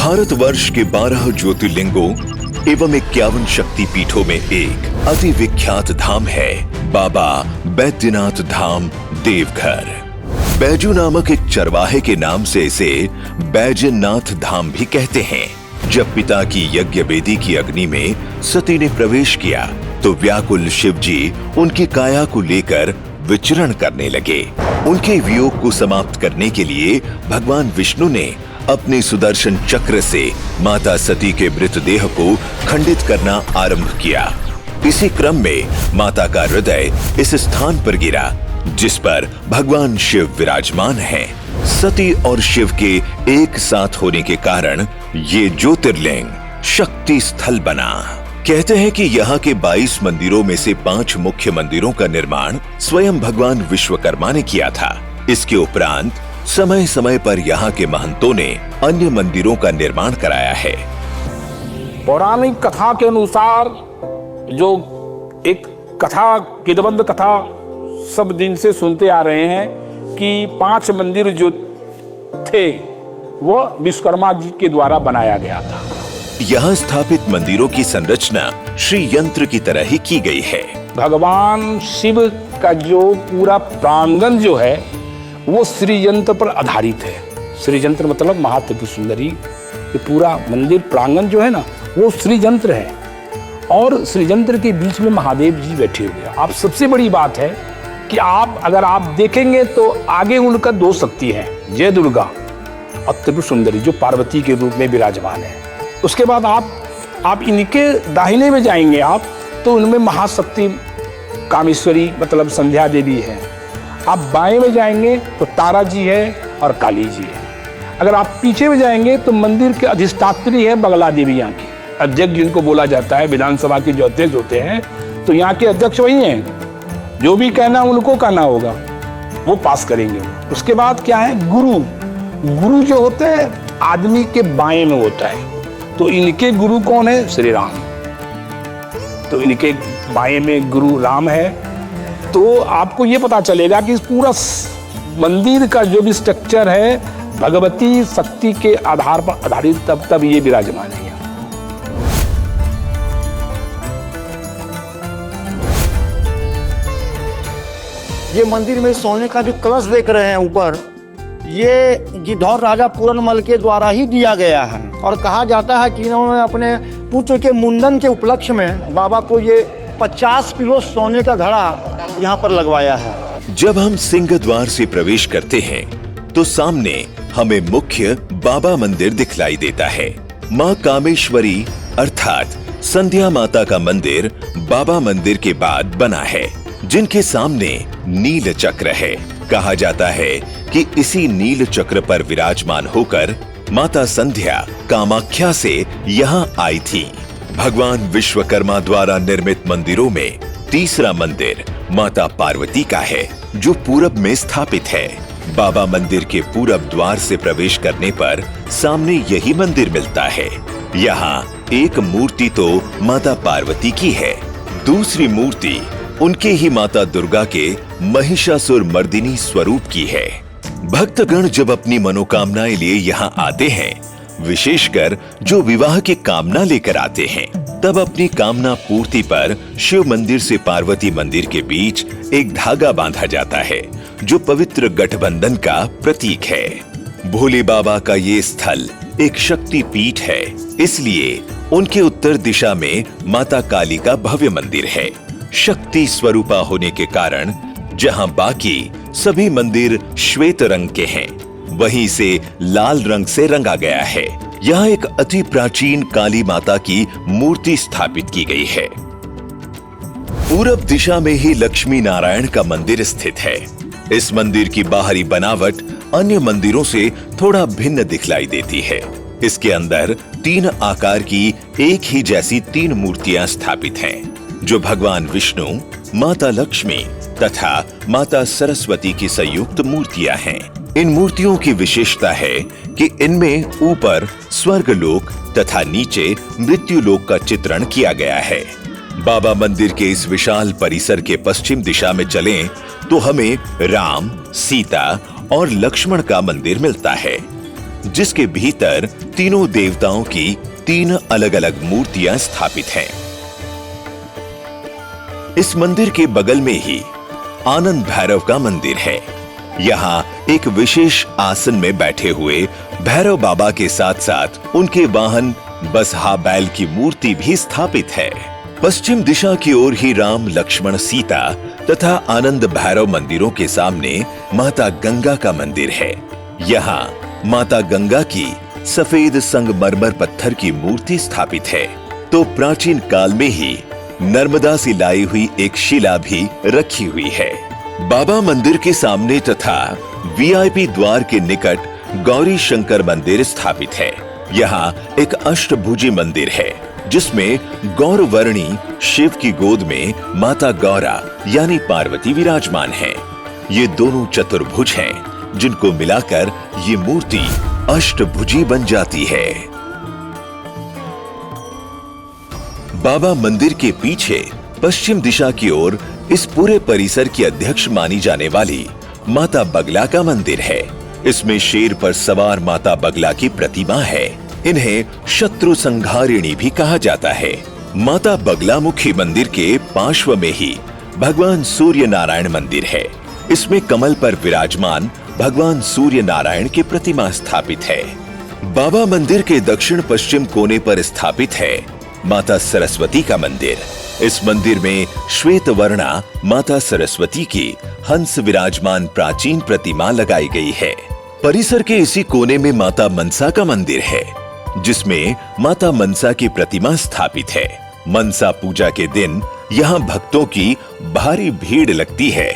भारतवर्ष के 12 ज्योतिर्लिंगों एवं 51 शक्तिपीठों में एक अति विख्यात धाम है बाबा बैद्यनाथ धाम देवघर। बैजू नामक एक चरवाहे के नाम से इसे बैजनाथ धाम भी कहते हैं। जब पिता की यज्ञ वेदी की अग्नि में सती ने प्रवेश किया तो व्याकुल शिव जी उनकी काया को लेकर विचरण करने लगे। उनके वियोग को समाप्त करने के लिए भगवान विष्णु ने अपने सुदर्शन चक्र से माता सती के मृतदेह को खंडित करना आरंभ किया। इसी क्रम में माता का हृदय इस स्थान पर गिरा जिस पर भगवान शिव विराजमान हैं। सती और शिव के एक साथ होने के कारण ये ज्योतिर्लिंग शक्ति स्थल बना। कहते हैं कि यहाँ के 22 मंदिरों में से 5 मुख्य मंदिरों का निर्माण स्वयं भगवान विश्वकर्मा ने किया था। इसके उपरांत समय समय पर यहाँ के महंतों ने अन्य मंदिरों का निर्माण कराया है। पौराणिक कथा के अनुसार जो एक कथा किदबंद कथा सब दिन से सुनते आ रहे हैं कि 5 मंदिर जो थे वो विश्वकर्मा जी के द्वारा बनाया गया था। यहाँ स्थापित मंदिरों की संरचना श्री यंत्र की तरह ही की गई है। भगवान शिव का जो पूरा प्रांगण जो है वो श्री यंत्र पर आधारित है। श्री यंत्र मतलब महात्रिपुर सुंदरी। ये पूरा मंदिर प्रांगण जो है ना वो श्री यंत्र है और श्री यंत्र के बीच में महादेव जी बैठे हुए हैं। आप सबसे बड़ी बात है कि अगर आप देखेंगे तो आगे उनका 2 शक्ति है, जय दुर्गा और त्रिपुर सुंदरी जो पार्वती के रूप में विराजमान है। उसके बाद आप इनके दाहिने में जाएंगे आप तो उनमें महाशक्ति कामेश्वरी मतलब संध्या देवी है। आप बाएं में जाएंगे तो तारा जी है और काली जी है। अगर आप पीछे में जाएंगे तो मंदिर के अधिष्ठात्री है बगला देवी, यहाँ की अध्यक्ष जिनको बोला जाता है। विधानसभा के जो अध्यक्ष होते हैं तो यहाँ के अध्यक्ष वही हैं। जो भी कहना उनको कहना होगा, वो पास करेंगे। उसके बाद क्या है, गुरु जो होते हैं आदमी के बाएं में होता है। तो इनके गुरु कौन है, श्री राम। तो इनके बाएं में गुरु राम है। तो आपको ये पता चलेगा कि पूरा मंदिर का जो भी स्ट्रक्चर है भगवती शक्ति के आधार पर आधारित तब ये विराजमान है। ये मंदिर में सोने का जो कलश देख रहे हैं ऊपर, ये गिद्धौर राजा पूरनमल के द्वारा ही दिया गया है और कहा जाता है कि इन्होंने अपने पुत्र के मुंडन के उपलक्ष्य में बाबा को ये 50 किलो सोने का घड़ा यहाँ पर लगवाया है। जब हम सिंह द्वार से प्रवेश करते हैं तो सामने हमें मुख्य बाबा मंदिर दिखलाई देता है। माँ कामेश्वरी अर्थात संध्या माता का मंदिर बाबा मंदिर के बाद बना है, जिनके सामने नील चक्र है। कहा जाता है कि इसी नील चक्र पर विराजमान होकर माता संध्या कामाख्या से यहाँ आई थी। भगवान विश्वकर्मा द्वारा निर्मित मंदिरों में तीसरा मंदिर माता पार्वती का है जो पूरब में स्थापित है। बाबा मंदिर के पूरब द्वार से प्रवेश करने पर सामने यही मंदिर मिलता है। यहाँ एक मूर्ति तो माता पार्वती की है, दूसरी मूर्ति उनके ही माता दुर्गा के महिषासुर मर्दिनी स्वरूप की है। भक्तगण जब अपनी मनोकामनाएं लिए यहाँ आते हैं, विशेषकर जो विवाह की कामना लेकर आते हैं, तब अपनी कामना पूर्ति पर शिव मंदिर से पार्वती मंदिर के बीच एक धागा बांधा जाता है जो पवित्र गठबंधन का प्रतीक है। भोले बाबा का ये स्थल एक शक्ति पीठ है, इसलिए उनके उत्तर दिशा में माता काली का भव्य मंदिर है। शक्ति स्वरूपा होने के कारण जहां बाकी सभी मंदिर श्वेत रंग के हैं, वहीं से लाल रंग से रंगा गया है। यहाँ एक अति प्राचीन काली माता की मूर्ति स्थापित की गई है। पूरब दिशा में ही लक्ष्मी नारायण का मंदिर स्थित है। इस मंदिर की बाहरी बनावट अन्य मंदिरों से थोड़ा भिन्न दिखलाई देती है। इसके अंदर 3 आकार की एक ही जैसी 3 मूर्तियां स्थापित हैं, जो भगवान विष्णु, माता लक्ष्मी तथा माता सरस्वती की संयुक्त मूर्तियां हैं। इन मूर्तियों की विशेषता है कि इनमें ऊपर स्वर्गलोक तथा नीचे मृत्युलोक का चित्रण किया गया है। बाबा मंदिर के इस विशाल परिसर के पश्चिम दिशा में चलें तो हमें राम, सीता और लक्ष्मण का मंदिर मिलता है। जिसके भीतर तीनों देवताओं की 3 अलग-अलग मूर्तियां स्थापित हैं। इस मंदिर के बगल में ही आनंद भैरव का मंदिर है। यहाँ एक विशेष आसन में बैठे हुए भैरव बाबा के साथ साथ उनके वाहन बसहा बैल की मूर्ति भी स्थापित है। पश्चिम दिशा की ओर ही राम, लक्ष्मण, सीता तथा आनंद भैरव मंदिरों के सामने माता गंगा का मंदिर है। यहाँ माता गंगा की सफेद संगमरमर पत्थर की मूर्ति स्थापित है। तो प्राचीन काल में ही नर्मदा से लाई हुई एक शिला भी रखी हुई है। बाबा मंदिर के सामने तथा वीआईपी द्वार के निकट गौरी शंकर मंदिर स्थापित है। यहाँ एक अष्टभुजी मंदिर है जिसमें गौरवर्णी शिव की गोद में माता गौरा यानी पार्वती विराजमान है। ये दोनों चतुर्भुज हैं जिनको मिलाकर ये मूर्ति अष्टभुजी बन जाती है। बाबा मंदिर के पीछे पश्चिम दिशा की ओर इस पूरे परिसर की अध्यक्ष मानी जाने वाली माता बगला का मंदिर है। इसमें शेर पर सवार माता बगला की प्रतिमा है। इन्हें शत्रु संहारिणी भी कहा जाता है। माता बगला मुखी मंदिर के पार्श्व में ही भगवान सूर्य नारायण मंदिर है। इसमें कमल पर विराजमान भगवान सूर्य नारायण की प्रतिमा स्थापित है। बाबा मंदिर के दक्षिण पश्चिम कोने पर स्थापित है माता सरस्वती का मंदिर। इस मंदिर में श्वेत वर्णा माता सरस्वती की हंस विराजमान प्राचीन प्रतिमा लगाई गई है। परिसर के इसी कोने में माता मनसा का मंदिर है जिसमें माता मनसा की प्रतिमा स्थापित है। मनसा पूजा के दिन यहाँ भक्तों की भारी भीड़ लगती है।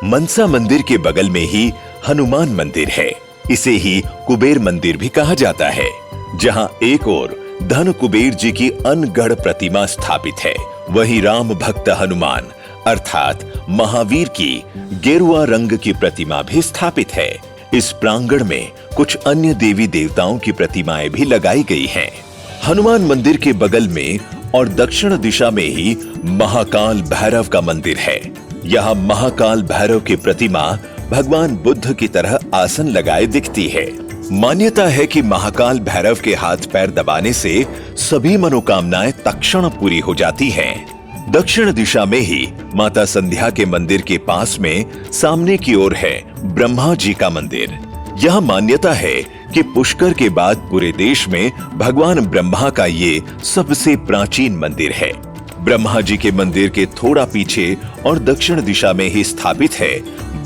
मनसा मंदिर के बगल में ही हनुमान मंदिर है। इसे ही कुबेर मंदिर भी कहा जाता है, जहाँ एक ओर धन कुबेर जी की अनगढ़ प्रतिमा स्थापित है, वहीं राम भक्त हनुमान अर्थात महावीर की गेरुआ रंग की प्रतिमा भी स्थापित है। इस प्रांगण में कुछ अन्य देवी देवताओं की प्रतिमाएं भी लगाई गई हैं। हनुमान मंदिर के बगल में और दक्षिण दिशा में ही महाकाल भैरव का मंदिर है। यहाँ महाकाल भैरव की प्रतिमा भगवान बुद्ध की तरह आसन लगाए दिखती है। मान्यता है कि महाकाल भैरव के हाथ पैर दबाने से सभी मनोकामनाएं तत्क्षण पूरी हो जाती हैं। दक्षिण दिशा में ही माता संध्या के मंदिर के पास में सामने की ओर है ब्रह्मा जी का मंदिर। यह मान्यता है कि पुष्कर के बाद पूरे देश में भगवान ब्रह्मा का ये सबसे प्राचीन मंदिर है। ब्रह्मा जी के मंदिर के थोड़ा पीछे और दक्षिण दिशा में ही स्थापित है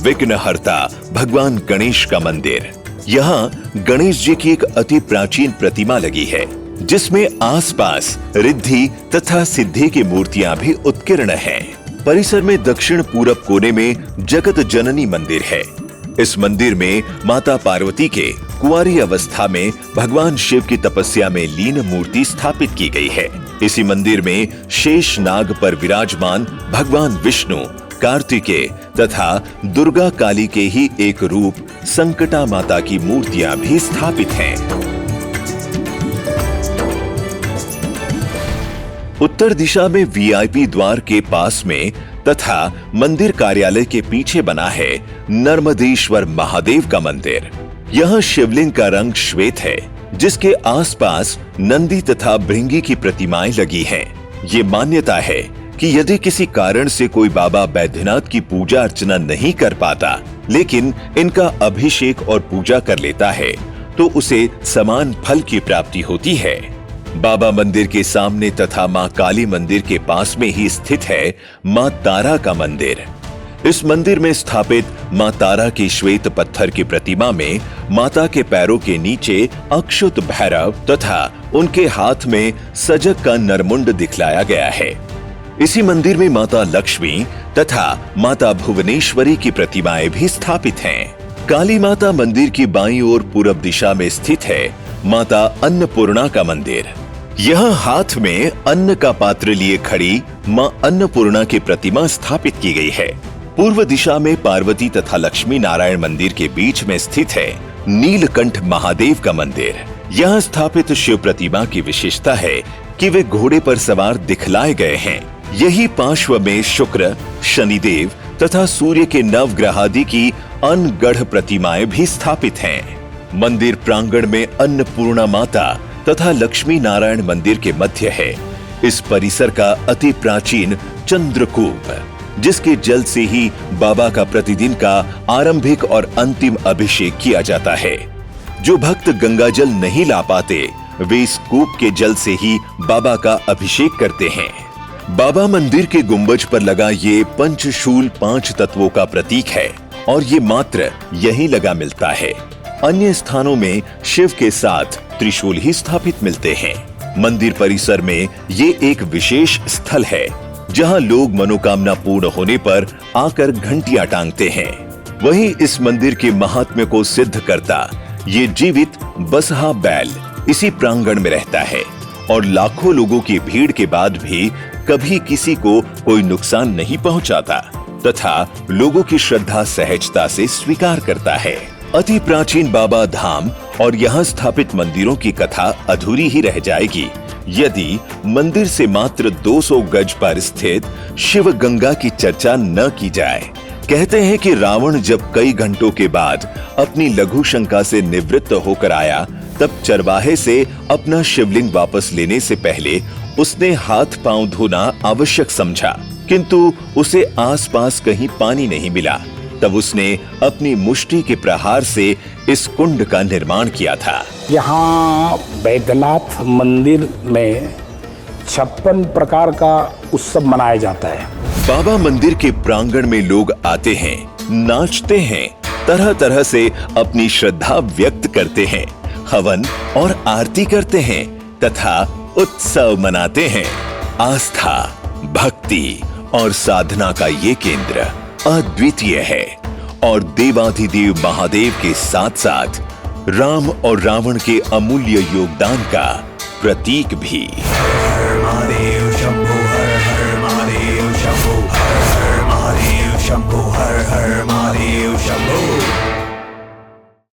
विघ्नहर्ता भगवान गणेश का मंदिर। यहाँ गणेश जी की एक अति प्राचीन प्रतिमा लगी है जिसमें आसपास रिद्धि तथा सिद्धि की मूर्तियां भी उत्कीर्ण हैं। परिसर में दक्षिण पूरब कोने में जगत जननी मंदिर है। इस मंदिर में माता पार्वती के कुंवारी अवस्था में भगवान शिव की तपस्या में लीन मूर्ति स्थापित की गई है। इसी मंदिर में शेष नाग पर विराजमान भगवान विष्णु, कार्तिकेय तथा दुर्गा काली के ही एक रूप संकटा माता की मूर्तियां भी स्थापित हैं। उत्तर दिशा में वीआईपी द्वार के पास में तथा मंदिर कार्यालय के पीछे बना है नर्मदेश्वर महादेव का मंदिर। यह शिवलिंग का रंग श्वेत है जिसके आसपास नंदी तथा भृंगी की प्रतिमाएं लगी हैं। ये मान्यता है कि यदि किसी कारण से कोई बाबा बैद्यनाथ की पूजा अर्चना नहीं कर पाता लेकिन इनका अभिषेक और पूजा कर लेता है तो उसे समान फल की प्राप्ति होती है। बाबा मंदिर के सामने तथा मां काली मंदिर के पास में ही स्थित है मां तारा का मंदिर। इस मंदिर में स्थापित मां तारा की श्वेत पत्थर की प्रतिमा में माता के पैरों के नीचे अक्षुत भैरव तथा उनके हाथ में सजग का नरमुंड दिखलाया गया है। इसी मंदिर में माता लक्ष्मी तथा माता भुवनेश्वरी की प्रतिमाएं भी स्थापित हैं। काली माता मंदिर की बाईं ओर पूरब दिशा में स्थित है माता अन्नपूर्णा का मंदिर। यह हाथ में अन्न का पात्र लिए खड़ी मां अन्नपूर्णा की प्रतिमा स्थापित की गई है। पूर्व दिशा में पार्वती तथा लक्ष्मी नारायण मंदिर के बीच में स्थित है नीलकंठ महादेव का मंदिर। यहाँ स्थापित शिव प्रतिमा की विशेषता है कि वे घोड़े पर सवार दिखलाए गए हैं। यही पार्श्व में शुक्र, शनिदेव तथा सूर्य के नवग्रहादि की अनगढ़ प्रतिमाएं भी स्थापित हैं। मंदिर प्रांगण में अन्नपूर्णा माता तथा लक्ष्मी नारायण मंदिर के मध्य है इस परिसर का अति प्राचीन चंद्रकूप, जिसके जल से ही बाबा का प्रतिदिन का आरंभिक और अंतिम अभिषेक किया जाता है। जो भक्त गंगा जल नहीं ला पाते वे इस कूप के जल से ही बाबा का अभिषेक करते हैं। बाबा मंदिर के गुंबज पर लगा ये पंचशूल 5 तत्वों का प्रतीक है और ये मात्र यहीं लगा मिलता है। अन्य स्थानों में शिव के साथ त्रिशूल ही स्थापित मिलते हैं। मंदिर परिसर में ये एक विशेष स्थल है जहां लोग मनोकामना पूर्ण होने पर आकर घंटियां टांगते हैं। वहीं इस मंदिर के महात्म्य को सिद्ध करता ये जीवित बसहा बैल इसी प्रांगण में रहता है और लाखों लोगों की भीड़ के बाद भी कभी किसी को कोई नुकसान नहीं पहुंचाता तथा लोगों की श्रद्धा सहजता से स्वीकार करता है। अति प्राचीन बाबा धाम और यहाँ स्थापित मंदिरों की कथा अधूरी ही रह जाएगी यदि मंदिर से मात्र 200 गज पर स्थित शिव गंगा की चर्चा न की जाए। कहते हैं कि रावण जब कई घंटों के बाद अपनी लघु शंका से निवृत्त होकर आया तब चरवाहे से अपना शिवलिंग वापस लेने से पहले उसने हाथ पांव धोना आवश्यक समझा, किंतु उसे आसपास कहीं पानी नहीं मिला। तब उसने अपनी मुष्टि के प्रहार से इस कुंड का निर्माण किया था। यहाँ बैद्यनाथ मंदिर में 56 प्रकार का उत्सव मनाया जाता है। बाबा मंदिर के प्रांगण में लोग आते हैं, नाचते हैं, तरह तरह से अपनी श्रद्धा व्यक्त करते हैं, हवन और आरती करते हैं तथा उत्सव मनाते हैं। आस्था, भक्ति और साधना का ये केंद्र अद्वितीय है और देवाधिदेव महादेव के साथ साथ राम और रावण के अमूल्य योगदान का प्रतीक भी।